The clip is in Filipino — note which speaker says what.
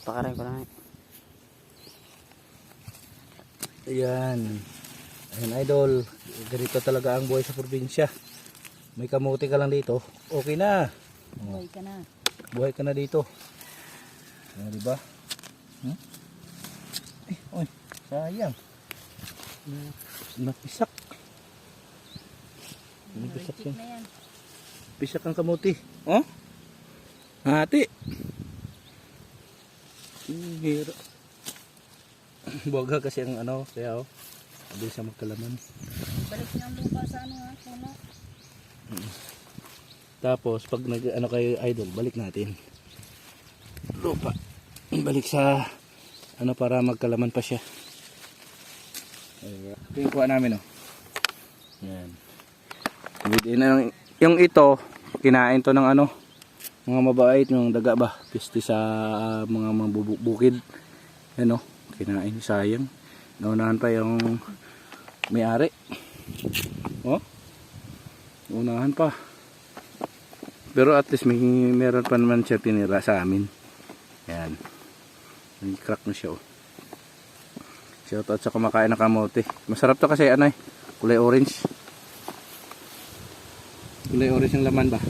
Speaker 1: Pakarin ko na.
Speaker 2: Ayan. Ayan idol. Ganito talaga ang buhay sa probinsya. May kamuti ka lang dito. Okay na.
Speaker 3: Buhay ka na.
Speaker 2: Buhay ka na dito. Ayan, diba? Oy, sayang. Napisak. Napisak
Speaker 3: Reject
Speaker 2: yan.
Speaker 3: na yan.
Speaker 2: Pisak ang kamuti. Oh? Hati. Hira. Buwaga kasi ang ano, kaya oh. Mabilis siya magkalaman.
Speaker 3: Balik niyo ang lupa sa ano ha, puno.
Speaker 2: Tapos pag nag ano kayo idol, balik natin. Lupa. Balik sa ano para magkalaman pa siya. Ito yung kuha namin oh. Yan. Yung ito, kinain to ng ano, mga mabait, yung daga ba, pisti sa mga mabubukid. Yan oh, kinain, sayang. Naunahan pa yung may-ari. Oh. Naunahan pa. Pero at least meron pa naman siya tinira sa amin. Yan. Nag-crack na siya oh. Shout out sa kumakain ng kamote. Masarap to kasi ano eh, kulay orange. Kulay orange yung laman ba?